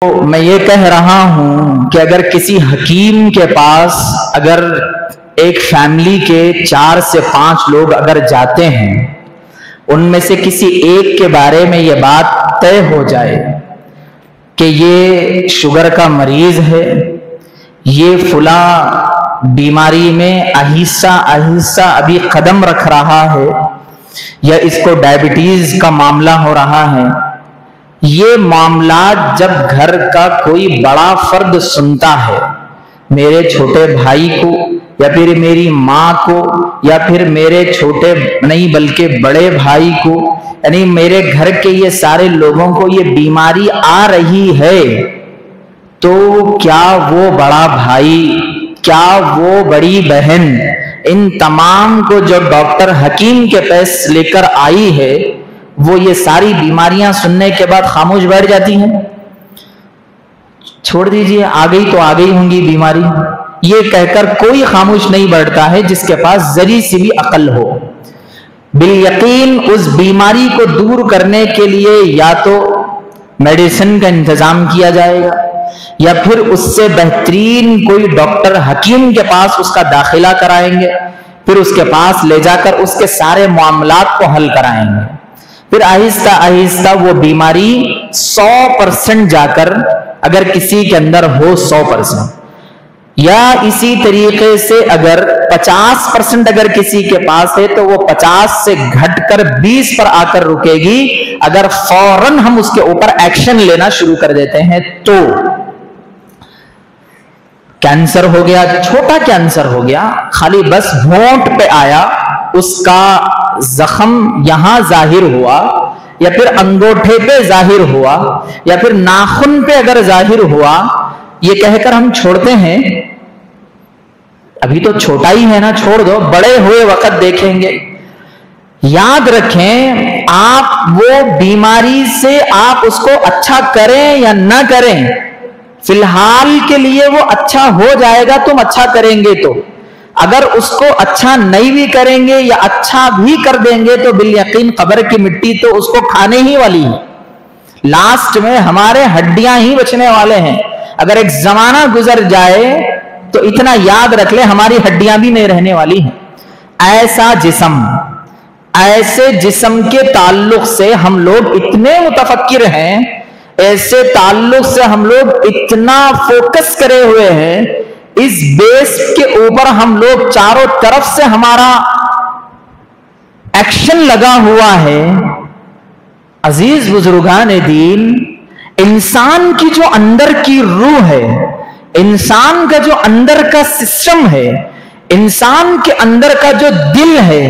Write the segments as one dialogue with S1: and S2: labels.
S1: تو میں یہ کہہ رہا ہوں کہ اگر کسی حکیم کے پاس اگر ایک فیملی کے 4 سے 5 لوگ اگر جاتے ہیں، ان میں سے کسی ایک کے بارے میں یہ بات طے ہو جائے کہ یہ شوگر کا مریض ہے، یہ فلاں بیماری میں آہستہ آہستہ ابھی قدم رکھ رہا ہے، یا اس کو ڈائبٹیز کا معاملہ ہو رہا ہے، یہ معاملات جب گھر کا کوئی بڑا فرد سنتا ہے، میرے چھوٹے بھائی کو یا پھر میری ماں کو یا پھر میرے چھوٹے نہیں بلکہ بڑے بھائی کو، یعنی میرے گھر کے یہ سارے لوگوں کو یہ بیماری آ رہی ہے، تو کیا وہ بڑا بھائی، کیا وہ بڑی بہن ان تمام کو جو ڈاکٹر حکیم کے پاس لے کر آئی ہے، وہ یہ ساری بیماریاں سننے کے بعد خاموش بیٹھ جاتی ہیں؟ چھوڑ دیجئے، آ گئی تو آ گئی ہوں گی بیماری، یہ کہہ کر کوئی خاموش نہیں بیٹھتا ہے جس کے پاس ذری سی بھی عقل ہو۔ بالیقین اس بیماری کو دور کرنے کے لیے یا تو میڈیسن کا انتظام کیا جائے گا، یا پھر اس سے بہترین کوئی ڈاکٹر حکیم کے پاس اس کا داخلہ کرائیں گے، پھر اس کے پاس لے جا کر اس کے سارے معاملات کو حل کرائیں گے، پھر آہستہ آہستہ وہ بیماری 100% جا کر اگر کسی کے اندر ہو 100%، یا اسی طریقے سے اگر 50% اگر کسی کے پاس ہے تو وہ 50 سے گھٹ کر 20 پر آ کر رکے گی اگر فوراً ہم اس کے اوپر ایکشن لینا شروع کر دیتے ہیں۔ تو کینسر ہو گیا، چھوٹا کینسر ہو گیا، خالی بس ہونٹ پہ آیا، اس کا زخم یہاں ظاہر ہوا، یا پھر انگوٹھے پہ ظاہر ہوا، یا پھر ناخن پہ اگر ظاہر ہوا، یہ کہہ کر ہم چھوڑتے ہیں ابھی تو چھوٹا ہی ہے نا، چھوڑ دو، بڑے ہوئے وقت دیکھیں گے۔ یاد رکھیں، آپ وہ بیماری سے آپ اس کو اچھا کریں یا نہ کریں، فی الحال کے لیے وہ اچھا ہو جائے گا، تم اچھا کریں گے تو۔ اگر اس کو اچھا نہیں بھی کریں گے یا اچھا بھی کر دیں گے تو بالیقین قبر کی مٹی تو اس کو کھانے ہی والی ہے، لاسٹ میں ہمارے ہڈیاں ہی بچنے والے ہیں۔ اگر ایک زمانہ گزر جائے تو اتنا یاد رکھ لے ہماری ہڈیاں بھی نہیں رہنے والی ہیں۔ ایسا جسم، ایسے جسم کے تعلق سے ہم لوگ اتنے متفکر ہیں، ایسے تعلق سے ہم لوگ اتنا فوکس کرے ہوئے ہیں، اس بیس کے اوپر ہم لوگ چاروں طرف سے ہمارا ایکشن لگا ہوا ہے۔ عزیز بزرگان دین، انسان کی جو اندر کی روح ہے، انسان کا جو اندر کا سسٹم ہے، انسان کے اندر کا جو دل ہے،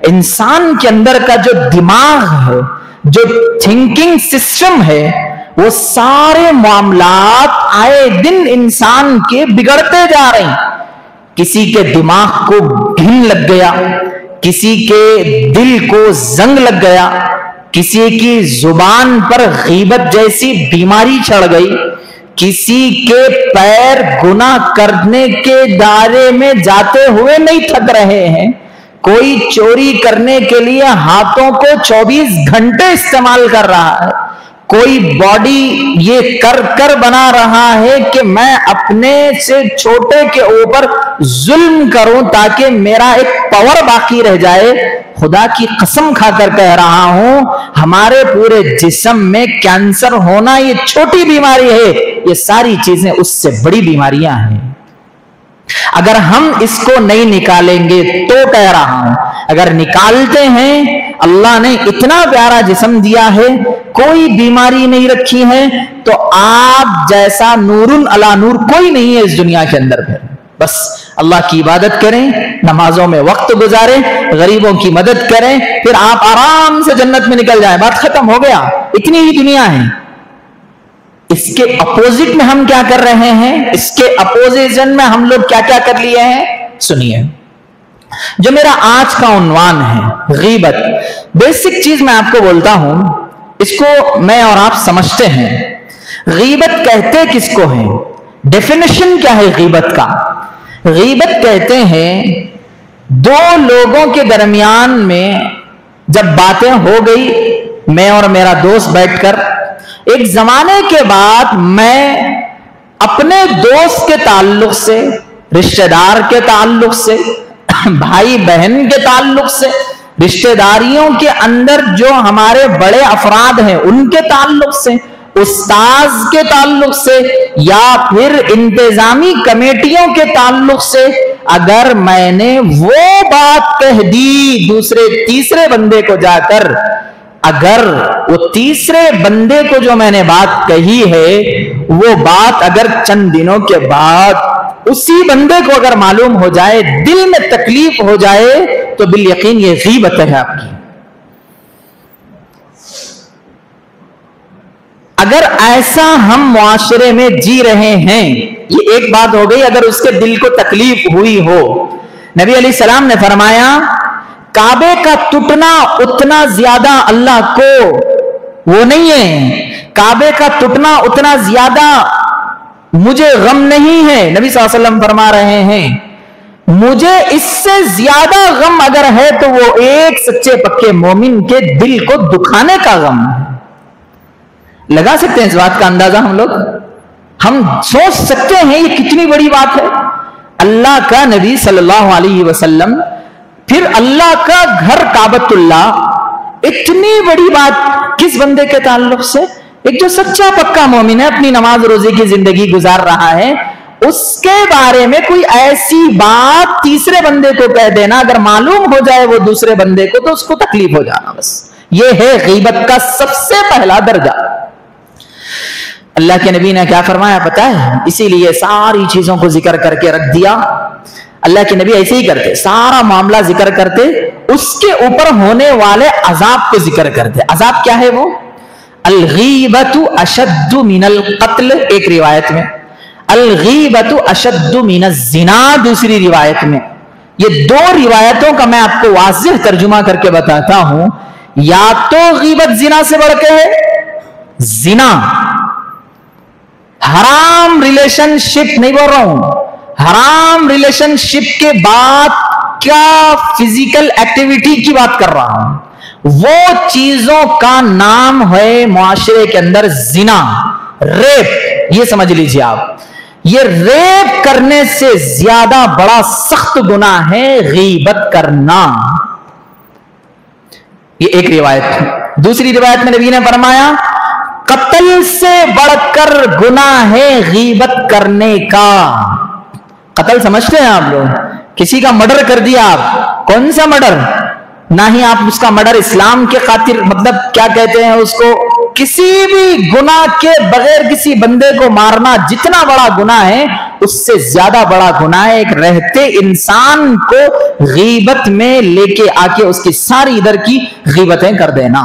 S1: انسان کے اندر کا جو دماغ ہے، جو تھنکنگ سسٹم ہے، وہ سارے معاملات آئے دن انسان کے بگڑتے جا رہے ہیں۔ کسی کے دماغ کو گھن لگ گیا، کسی کے دل کو زنگ لگ گیا، کسی کی زبان پر غیبت جیسی بیماری چڑھ گئی، کسی کے پیر گناہ کرنے کے دائرے میں جاتے ہوئے نہیں تھک رہے ہیں، کوئی چوری کرنے کے لیے ہاتھوں کو 24 گھنٹے استعمال کر رہا ہے، کوئی باڈی یہ کر کر بنا رہا ہے کہ میں اپنے سے چھوٹے کے اوپر ظلم کروں تاکہ میرا ایک پاور باقی رہ جائے۔ خدا کی قسم کھا کر کہہ رہا ہوں، ہمارے پورے جسم میں کینسر ہونا یہ چھوٹی بیماری ہے، یہ ساری چیزیں اس سے بڑی بیماریاں ہیں۔ اگر ہم اس کو نہیں نکالیں گے تو کہہ رہا ہوں، اگر نکالتے ہیں، اللہ نے اتنا پیارا جسم دیا ہے، کوئی بیماری نہیں رکھی ہے، تو آپ جیسا نور علی نور کوئی نہیں ہے اس دنیا کے اندر۔ پھر بس اللہ کی عبادت کریں، نمازوں میں وقت گزاریں، غریبوں کی مدد کریں، پھر آپ آرام سے جنت میں نکل جائیں، بات ختم ہو گیا، اتنی ہی دنیا ہے۔ اس کے اپوزٹ میں ہم کیا کر رہے ہیں، اس کے اپوزیشن میں ہم لوگ کیا کیا کر لیے ہیں، سنیے۔ جو میرا آج کا عنوان ہے غیبت، بیسک چیز میں آپ کو بولتا ہوں، اس کو میں اور آپ سمجھتے ہیں۔ غیبت کہتے کس کو ہیں؟ ڈیفینیشن کیا ہے غیبت کا؟ غیبت کہتے ہیں 2 لوگوں کے درمیان میں جب باتیں ہو گئی، میں اور میرا دوست بیٹھ کر ایک زمانے کے بعد میں اپنے دوست کے تعلق سے، رشتہ دار کے تعلق سے، بھائی بہن کے تعلق سے، رشتہ داریوں کے اندر جو ہمارے بڑے افراد ہیں ان کے تعلق سے، استاذ کے تعلق سے، یا پھر انتظامی کمیٹیوں کے تعلق سے، اگر میں نے وہ بات کہہ دی دوسرے تیسرے بندے کو جا کر، اگر وہ تیسرے بندے کو جو میں نے بات کہی ہے وہ بات اگر چند دنوں کے بعد اسی بندے کو اگر معلوم ہو جائے، دل میں تکلیف ہو جائے، تو بالیقین یہ غیبت ہے آپ کی۔ اگر ایسا ہم معاشرے میں جی رہے ہیں، یہ ایک بات ہو گئی اگر اس کے دل کو تکلیف ہوئی ہو۔ نبی علیہ السلام نے فرمایا کعبے کا ٹوٹنا اتنا زیادہ اللہ کو وہ نہیں ہے، کعبے کا ٹوٹنا اتنا زیادہ مجھے غم نہیں ہے۔ نبی صلی اللہ علیہ وسلم فرما رہے ہیں مجھے اس سے زیادہ غم اگر ہے تو وہ ایک سچے پکے مومن کے دل کو دکھانے کا غم ہے۔ لگا سکتے ہیں اس بات کا اندازہ ہم لوگ؟ ہم سوچ سکتے ہیں یہ کتنی بڑی بات ہے۔ اللہ کا نبی صلی اللہ علیہ وسلم، پھر اللہ کا گھر کعبۃ اللہ، اتنی بڑی بات کس بندے کے تعلق سے؟ ایک جو سچا پکا مومن ہے، اپنی نماز روزے کی زندگی گزار رہا ہے، اس کے بارے میں کوئی ایسی بات تیسرے بندے کو کہہ دینا، اگر معلوم ہو جائے وہ دوسرے بندے کو تو اس کو تکلیف ہو جانا، بس یہ ہے غیبت کا سب سے پہلا درجہ۔ اللہ کے نبی نے کیا فرمایا پتہ ہے؟ اسی لیے ساری چیزوں کو ذکر کر کے رکھ دیا۔ اللہ کے نبی ایسے ہی کرتے، سارا معاملہ ذکر کرتے، اس کے اوپر ہونے والے عذاب کو ذکر کرتے۔ عذاب کیا ہے وہ؟ الغیبت اشد من القتل ایک روایت میں، الغیبت اشد من الزنا دوسری روایت میں۔ یہ دو روایتوں کا میں آپ کو واضح ترجمہ کر کے بتاتا ہوں۔ یا تو غیبت زنا سے بڑھ کے ہے، زنا حرام ریلیشن شپ نہیں بول رہا ہوں، حرام ریلیشن شپ کے بعد کیا فزیکل ایکٹیویٹی کی بات کر رہا ہوں، وہ چیزوں کا نام ہے معاشرے کے اندر زنا، ریپ۔ یہ سمجھ لیجیے آپ، یہ ریپ کرنے سے زیادہ بڑا سخت گناہ ہے غیبت کرنا۔ یہ ایک روایت۔ دوسری روایت میں نبی نے فرمایا قتل سے بڑھ کر گناہ ہے غیبت کرنے کا۔ قتل سمجھتے ہیں آپ لوگ؟ کسی کا مرڈر کر دیا آپ، کون سا مرڈر؟ نہ ہی آپ اس کا مرڈر اسلام کے خاطر، مطلب کیا کہتے ہیں اس کو، کسی بھی گناہ کے بغیر کسی بندے کو مارنا جتنا بڑا گناہ ہے اس سے زیادہ بڑا گناہ ہے ایک رہتے انسان کو غیبت میں لے کے آ کے اس کی ساری ادھر کی غیبتیں کر دینا۔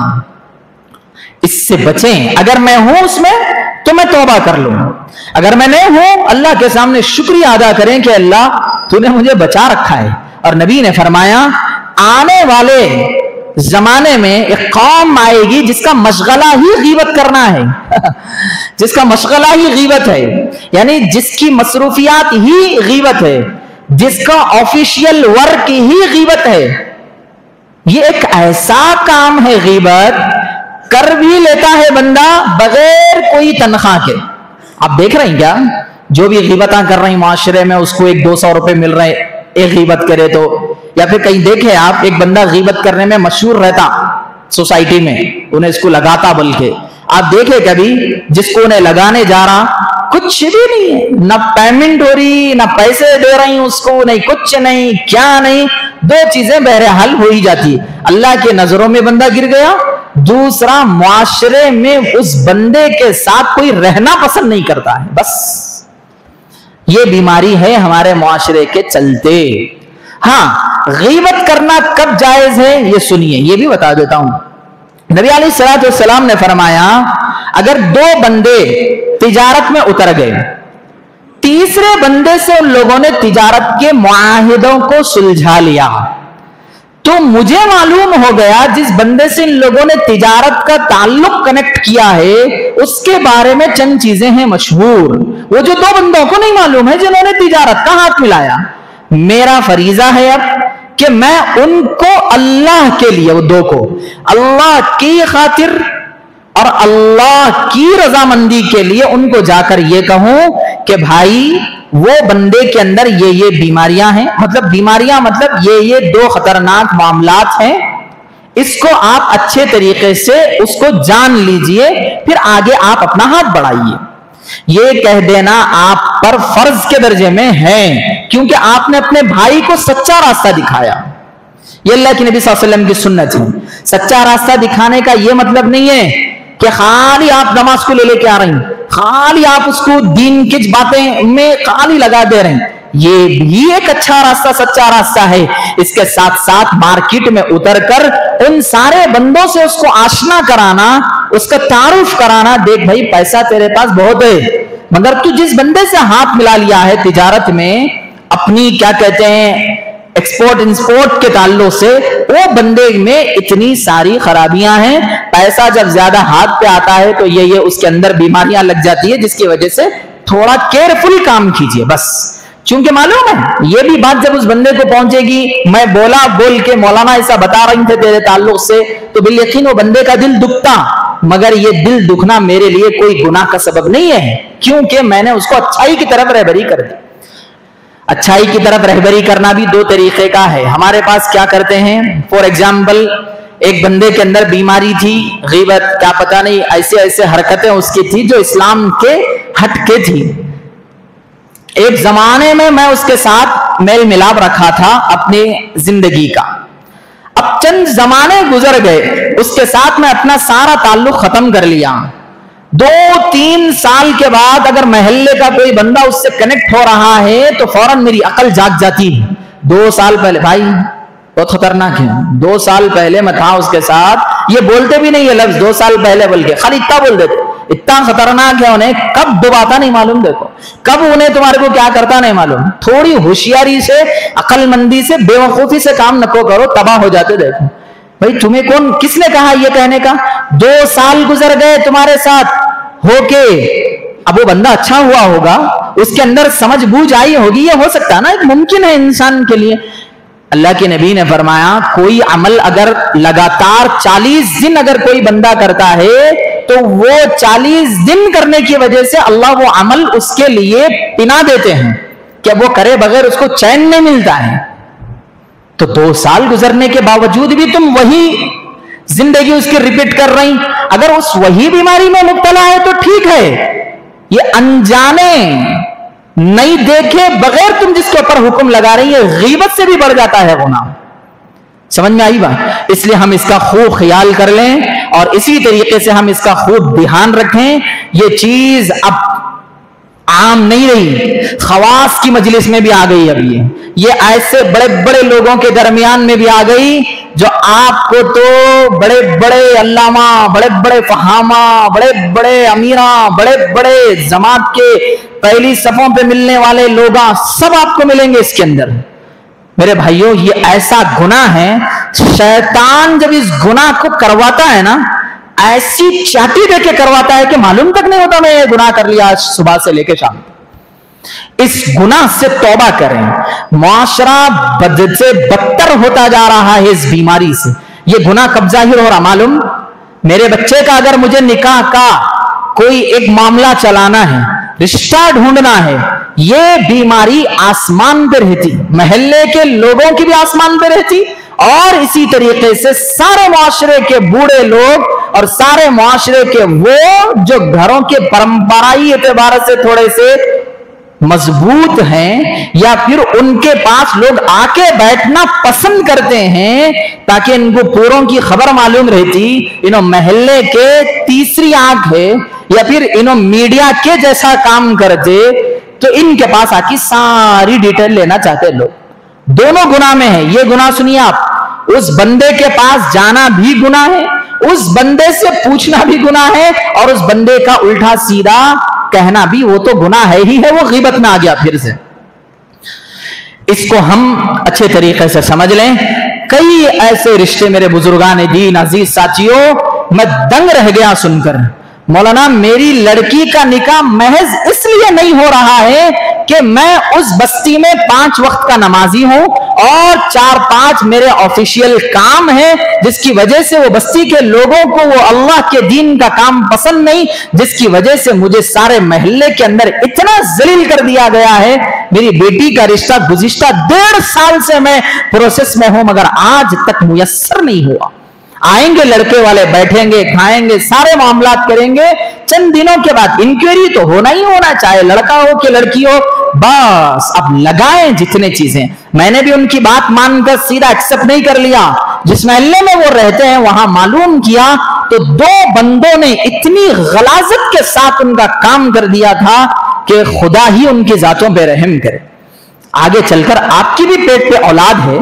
S1: اس سے بچیں۔ اگر میں ہوں اس میں تو میں توبہ کر لوں، اگر میں نہیں ہوں اللہ کے سامنے شکریہ ادا کریں کہ اللہ تو نے مجھے بچا رکھا ہے۔ اور نبی نے فرمایا آنے والے زمانے میں ایک قوم آئے گی جس کا مشغلہ ہی غیبت کرنا ہے جس کا مشغلہ ہی غیبت ہے، یعنی جس کی مصروفیات ہی غیبت ہے، جس کا آفیشیل ورک ہی غیبت ہے۔ یہ ایک ایسا کام ہے غیبت، کر بھی لیتا ہے بندہ بغیر کوئی تنخواہ کے۔ آپ دیکھ رہے ہیں کیا جو بھی غیبتاں کر رہے ہیں معاشرے میں، اس کو 100-200 روپے مل رہے ہیں ایک غیبت کرے تو، یا پھر کہیں دیکھے آپ ایک بندہ غیبت کرنے میں مشہور رہتا سوسائٹی میں، انہیں اس کو لگاتا، بلکہ آپ دیکھے کبھی جس کو انہیں لگانے جا رہا کچھ بھی نہیں ہے، نہ پیمنٹ ہو رہی، نہ پیسے دے رہی اس کو، نہیں کچھ نہیں، کیا نہیں، دو چیزیں بہرحال ہو ہی جاتی، اللہ کے نظروں میں بندہ گر گیا، دوسرا معاشرے میں اس بندے کے ساتھ کوئی رہنا پسند نہیں کرتا ہے۔ بس یہ بیماری ہے ہمارے معاشرے کے چلتے۔ ہاں، غیبت کرنا کب جائز ہے یہ سنیے، یہ بھی بتا دیتا ہوں۔ نبی علیہ الصلوۃ والسلام نے فرمایا اگر دو بندے تجارت میں اتر گئے، تیسرے بندے سے ان لوگوں نے تجارت کے معاہدوں کو سلجھا لیا، تو مجھے معلوم ہو گیا جس بندے سے ان لوگوں نے تجارت کا تعلق کنیکٹ کیا ہے اس کے بارے میں چند چیزیں ہیں مشہور، وہ جو دو بندوں کو نہیں معلوم ہے جنہوں نے تجارت کا ہاتھ ملایا۔ میرا فریضہ ہے اب کہ میں ان کو اللہ کے لیے، وہ دو کو اللہ کی خاطر اور اللہ کی رضامندی کے لیے ان کو جا کر یہ کہوں کہ بھائی وہ بندے کے اندر یہ بیماریاں ہیں، مطلب بیماریاں مطلب یہ 2 خطرناک معاملات ہیں، اس کو آپ اچھے طریقے سے اس کو جان لیجئے، پھر آگے آپ اپنا ہاتھ بڑھائیے۔ یہ کہہ دینا آپ پر فرض کے درجے میں ہے، کیونکہ آپ نے اپنے بھائی کو سچا راستہ دکھایا۔ یہ اللہ کے نبی صلی اللہ علیہ وسلم کی سنت ہے۔ سچا راستہ دکھانے کا یہ مطلب نہیں ہے کہ خالی آپ نماز کو لے کے آ رہے ہیں، خالی آپ اس کو دین کی باتیں میں خالی لگا دے رہے ہیں۔ یہ بھی ایک اچھا راستہ، سچا راستہ ہے۔ اس کے ساتھ ساتھ مارکیٹ میں اتر کر ان سارے بندوں سے اس کو آشنا کرانا، اس کا تعارف کرانا، دیکھ بھائی پیسہ تیرے پاس بہت ہے، مگر تو جس بندے سے ہاتھ ملا لیا ہے تجارت میں، اپنی کیا کہتے ہیں ایکسپورٹ انسپورٹ کے تعلق سے، وہ بندے میں اتنی ساری خرابیاں ہیں، پیسہ جب زیادہ ہاتھ پہ آتا ہے تو یہ اس کے اندر بیماریاں لگ جاتی ہے، جس کی وجہ سے تھوڑا کیئرفل کام کیجئے بس۔ چونکہ معلوم ہے یہ بھی بات جب اس بندے کو پہنچے گی، میں بول کے مولانا ایسا بتا رہے تھے تیرے تعلق سے، تو بالیقین وہ بندے کا دل دکھتا، مگر یہ دل دکھنا میرے لیے کوئی گناہ کا سبب نہیں ہے، کیونکہ میں نے اس کو اچھائی کی طرف رہبری کر دی۔ اچھائی کی طرف رہبری کرنا بھی 2 طریقے کا ہے۔ ہمارے پاس کیا کرتے ہیں، فور ایگزامپل ایک بندے کے اندر بیماری تھی، غیبت، کیا پتہ نہیں ایسے حرکتیں اس کی تھی جو اسلام کے ہٹ کے تھی۔ ایک زمانے میں اس کے ساتھ میل ملاپ رکھا تھا اپنی زندگی کا، اب چند زمانے گزر گئے، اس کے ساتھ میں اپنا سارا تعلق ختم کر لیا۔ 2-3 سال کے بعد اگر محلے کا کوئی بندہ اس سے کنیکٹ ہو رہا ہے تو فوراً میری عقل جاگ جاتی ہے۔ 2 سال پہلے، بھائی بہت خطرناک ہے، 2 سال پہلے میں تھا اس کے ساتھ، یہ بولتے بھی نہیں یہ لفظ 2 سال پہلے بول کے، خالی اتنا بول دیتے، اتنا خطرناک ہے، انہیں کب ڈباتا نہیں معلوم، دیکھو کب انہیں تمہارے کو کیا کرتا نہیں معلوم۔ تھوڑی ہوشیاری سے، عقل مندی سے، بے وقوفی سے کام نکو کرو، تباہ ہو جاتے۔ دیکھو بھائی تمہیں کس نے کہا یہ کہنے کا؟ 2 سال گزر گئے تمہارے ساتھ ہو کے، اب وہ بندہ اچھا ہوا ہوگا، اس کے اندر سمجھ بوجھ آئی ہوگی، یہ ہو سکتا ہے نا، ایک ممکن ہے انسان کے لیے۔ اللہ کے نبی نے فرمایا کوئی عمل اگر لگاتار 40 دن اگر کوئی بندہ کرتا ہے تو وہ 40 دن کرنے کی وجہ سے اللہ وہ عمل اس کے لیے پنا دیتے ہیں کہ وہ کرے بغیر اس کو چین نہیں ملتا ہے۔ تو 2 سال گزرنے کے باوجود بھی تم وہی زندگی اس کی ریپیٹ کر رہی، اگر اس وہی بیماری میں مبتلا ہے تو ٹھیک ہے، یہ انجانے نہیں دیکھے بغیر تم جس کے اوپر حکم لگا رہی ہے، غیبت سے بھی بڑھ جاتا ہے گناہ۔ سمجھ میں آئی بات؟ اس لیے ہم اس کا خوب خیال کر لیں اور اسی طریقے سے ہم اس کا خوب دھیان رکھیں۔ یہ چیز اب عام نہیں رہی، خواص کی مجلس میں بھی آ گئی، اب یہ ایسے بڑے بڑے لوگوں کے درمیان میں بھی آ گئی جو آپ کو تو بڑے بڑے علامہ، بڑے بڑے فہامہ، بڑے بڑے امیراں، بڑے بڑے جماعت کے پہلی صفوں پہ ملنے والے لوگ سب آپ کو ملیں گے اس کے اندر۔ میرے بھائیوں یہ ایسا گناہ ہے، شیطان جب اس گناہ کو کرواتا ہے نا، ایسی چاٹی دے کے کرواتا ہے کہ معلوم تک نہیں ہوتا میں یہ گناہ کر لیا آج صبح سے لے کے شام۔ اس گناہ سے توبہ کریں، معاشرہ بد سے بدتر ہوتا جا رہا ہے اس بیماری سے۔ یہ گناہ کب ظاہر ہو رہا معلوم؟ میرے بچے کا اگر مجھے نکاح کا کوئی ایک معاملہ چلانا ہے، رشتہ ڈھونڈنا ہے، یہ بیماری آسمان پہ رہتی، محلے کے لوگوں کی بھی آسمان پہ رہتی، اور اسی طریقے سے سارے معاشرے کے بوڑھے لوگ اور سارے معاشرے کے وہ جو گھروں کے پرمپرائی اعتبار سے تھوڑے سے مضبوط ہیں، یا پھر ان کے پاس لوگ آ کے بیٹھنا پسند کرتے ہیں تاکہ ان کو پوروں کی خبر معلوم رہتی، انہوں محلے کے تیسری آنکھ ہے، یا پھر انہوں میڈیا کے جیسا کام کرتے، تو ان کے پاس آ کی ساری ڈیٹیل لینا چاہتے لوگ۔ دونوں گناہ میں ہے یہ گناہ، سنیے آپ، اس بندے کے پاس جانا بھی گناہ ہے، اس بندے سے پوچھنا بھی گناہ ہے، اور اس بندے کا الٹا سیدھا کہنا بھی وہ تو گناہ ہے ہی ہے، وہ غیبت میں آ گیا پھر سے۔ اس کو ہم اچھے طریقے سے سمجھ لیں۔ کئی ایسے رشتے میرے بزرگان دین عزیز ساتھیوں، میں دنگ رہ گیا سن کر، مولانا میری لڑکی کا نکاح محض اس لیے نہیں ہو رہا ہے کہ میں اس بستی میں 5 وقت کا نمازی ہوں اور 4-5 میرے آفیشیل کام ہیں جس کی وجہ سے وہ بستی کے لوگوں کو وہ اللہ کے دین کا کام پسند نہیں، جس کی وجہ سے مجھے سارے محلے کے اندر اتنا ذلیل کر دیا گیا ہے. میری بیٹی کا رشتہ گزشتہ 1.5 سال سے میں پروسیس میں ہوں مگر آج تک میسر نہیں ہوا. آئیں گے لڑکے والے، بیٹھیں گے، کھائیں گے، سارے معاملات کریں گے، چند دنوں کے بعد انکوائری تو ہونا ہی ہونا، چاہے لڑکا ہو کہ لڑکی ہو، بس اب لگائیں جتنے چیزیں. میں نے بھی ان کی بات مان کر سیدھا ایکسپٹ نہیں کر لیا. جس محلے میں وہ رہتے ہیں وہاں معلوم کیا تو 2 بندوں نے اتنی غلاظت کے ساتھ ان کا کام کر دیا تھا کہ خدا ہی ان کی ذاتوں پہ رحم کرے. آگے چل کر آپ کی بھی پیٹ پہ اولاد ہے،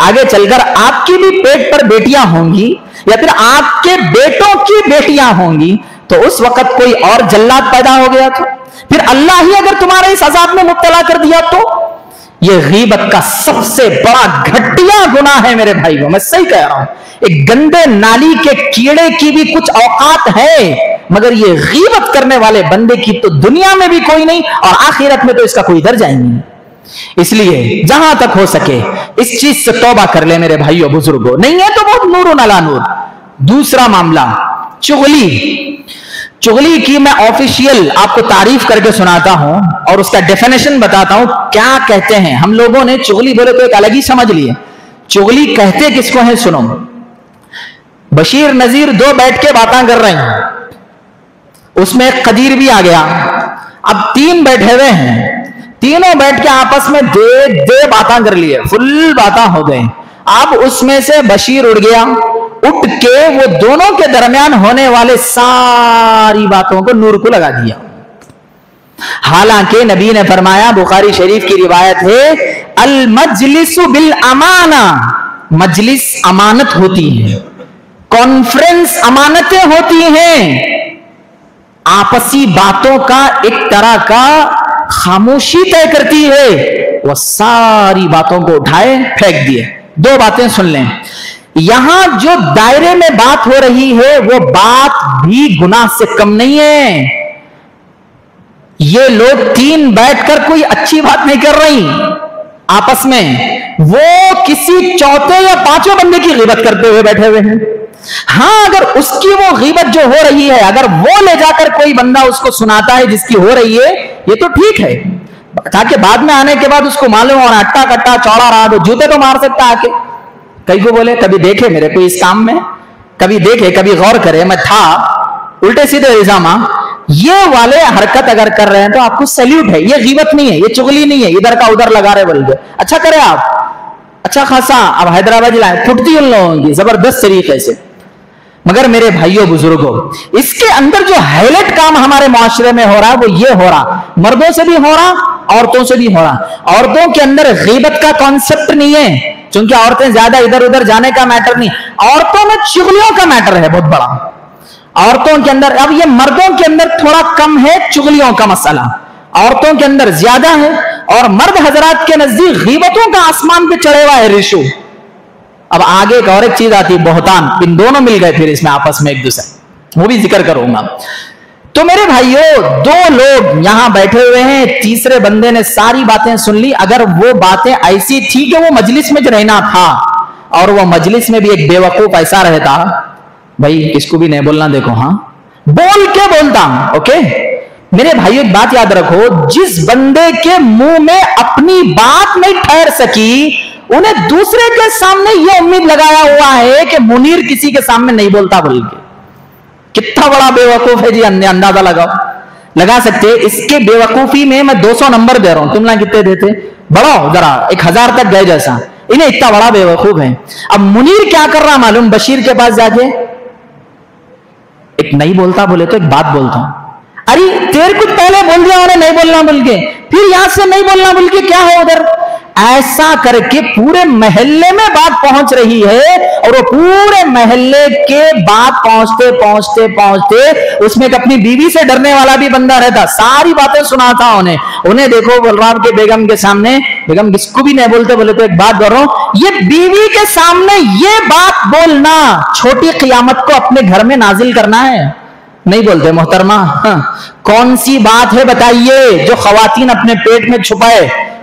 S1: آگے چل کر آپ کی بھی پیٹ پر بیٹیاں ہوں گی یا پھر آپ کے بیٹوں کی بیٹیاں ہوں گی، تو اس وقت کوئی اور جلاد پیدا ہو گیا تو پھر اللہ ہی اگر تمہارے اس عذاب میں مبتلا کر دیا تو یہ غیبت کا سب سے بڑا گھٹیا گناہ ہے میرے بھائیوں. میں صحیح کہہ رہا ہوں. ایک گندے نالی کے کیڑے کی بھی کچھ اوقات ہے مگر یہ غیبت کرنے والے بندے کی تو دنیا میں بھی کوئی نہیں اور آخرت میں تو اس کا کوئی درجہ ہی نہیں. اس لیے جہاں تک ہو سکے اس چیز سے توبہ کر لے میرے بھائیوں بزرگوں. نہیں ہے تو بہت نور نالا نور. دوسرا معاملہ چغلی کی میں آفیشیل آپ کو تعریف کر کے سناتا ہوں اور اس کا ڈیفینیشن بتاتا ہوں کیا کہتے ہیں. ہم لوگوں نے چغلی بولے تو ایک الگ ہی سمجھ لیے. چغلی کہتے کس کو ہیں سنو. بشیر نذیر 2 بیٹھ کے باتاں کر رہے ہیں، اس میں ایک قدیر بھی آ گیا. اب 3 بیٹھے ہوئے ہیں، تینوں بیٹھ کے آپس میں دے باتاں کر لیے، فل باتاں ہو گئے. اب اس میں سے بشیر اڑ گیا، اٹھ کے وہ دونوں کے درمیان ہونے والے ساری باتوں کو نور کو لگا دیا. حالانکہ نبی نے فرمایا، بخاری شریف کی روایت ہے، المجلس بالامانہ، مجلس امانت ہوتی ہے، کانفرنس امانتیں ہوتی ہیں. آپسی باتوں کا ایک طرح کا خاموشی طے کرتی ہے. وہ ساری باتوں کو اٹھائے پھینک دیے. 2 باتیں سن لیں. یہاں جو دائرے میں بات ہو رہی ہے وہ بات بھی گناہ سے کم نہیں ہے. یہ لوگ 3 بیٹھ کر کوئی اچھی بات نہیں کر رہی آپس میں، وہ کسی چوتھے یا 5ویں بندے کی غیبت کرتے ہوئے بیٹھے ہوئے ہیں. ہاں اگر اس کی وہ غیبت جو ہو رہی ہے اگر وہ لے جا کر کوئی بندہ اس کو سناتا ہے جس کی ہو رہی ہے یہ تو ٹھیک ہے، تاکہ بعد میں آنے کے بعد اس کو معلوم ہونا اٹا کٹا چوڑا رہا تو جوتے تو مار سکتا آ کے. کئی کو بولے کبھی دیکھے میرے کو اس کام میں، کبھی دیکھے، کبھی غور کرے، میں تھا الٹے سیدھے الزامہ یہ والے حرکت اگر کر رہے ہیں تو آپ کو سیلیوٹ ہے. یہ غیبت نہیں ہے، یہ چغلی نہیں ہے ادھر کا ادھر لگا رہے بول کے. اچھا کرے آپ، اچھا خاصا. اب حیدرآباد لائے پھٹتی ان لوگوں کی زبردست طریقے سے. مگر میرے بھائیوں بزرگوں، اس کے اندر جو ہائلائٹ کام ہمارے معاشرے میں ہو رہا ہے وہ یہ ہو رہا، مردوں سے بھی ہو رہا، عورتوں سے بھی ہو رہا. عورتوں کے اندر غیبت کا کانسیپٹ نہیں ہے چونکہ عورتیں زیادہ ادھر ادھر جانے کا میٹر نہیں، عورتوں میں چغلیوں کا میٹر ہے بہت بڑا عورتوں کے اندر. اب یہ مردوں کے اندر تھوڑا کم ہے چغلیوں کا مسئلہ، عورتوں کے اندر زیادہ ہے. اور مرد حضرات کے نزدیک غیبتوں کا آسمان پہ چڑھے ہوا ہے ریشو. اب آگے ایک اور ایک چیز آتی بہتان. ان دونوں مل گئے پھر اس میں آپس میں ایک دوسرے، وہ بھی ذکر کروں گا. تو میرے بھائیوں 2 لوگ یہاں بیٹھے ہوئے ہیں، تیسرے بندے نے ساری باتیں سن لی. اگر وہ باتیں ایسی تھی کہ وہ مجلس میں جو رہنا تھا اور وہ مجلس میں بھی ایک بے وقوف ایسا رہتا، بھائی کس کو بھی نہیں بولنا، دیکھو ہاں بول کے بولتا ہوں. اوکے میرے بھائیوں ایک بات یاد رکھو، جس بندے کے منہ میں اپنی بات نہیں ٹھہر سکی انہیں دوسرے کے سامنے یہ امید لگایا ہوا ہے کہ منیر کسی کے سامنے نہیں بولتا بول کے. کتنا بڑا بے وقوف ہے جی، اندازہ لگا سکتے. اس کے بے وقوفی میں 200 نمبر دے رہا ہوں، تم نہ کتنے دیتے؟ بڑھاؤ ذرا، 1000 تک گئے جیسا. انہیں اتنا بڑا بے وقوف ہے. اب منیر کیا کر رہا معلوم؟ بشیر کے پاس جا کے ایک نہیں بولتا بولے تو ایک بات بولتا ہوں. ارے تیر کچھ پہلے بول دیا انہیں نہیں بولنا بول کے، پھر یہاں سے نہیں بولنا بول کے کیا ہے ادھر. ایسا کر کے پورے محلے میں بات پہنچ رہی ہے اور وہ پورے محلے کے بات پہنچتے پہنچتے پہنچتے اس میں ایک اپنی بیوی سے ڈرنے والا بھی بندہ رہتا، ساری باتیں سناتا انہیں دیکھو بول رہا کہ بیگم کے سامنے، بیگم کس کو بھی نہیں بولتے بولے تو ایک بات کر رہا ہوں، یہ بیوی کے سامنے یہ بات بولنا چھوٹی قیامت کو اپنے گھر میں نازل کرنا ہے. نہیں بولتے محترمہ. کون سی بات ہے بتائیے جو خواتین اپنے پیٹ میں چھپائے؟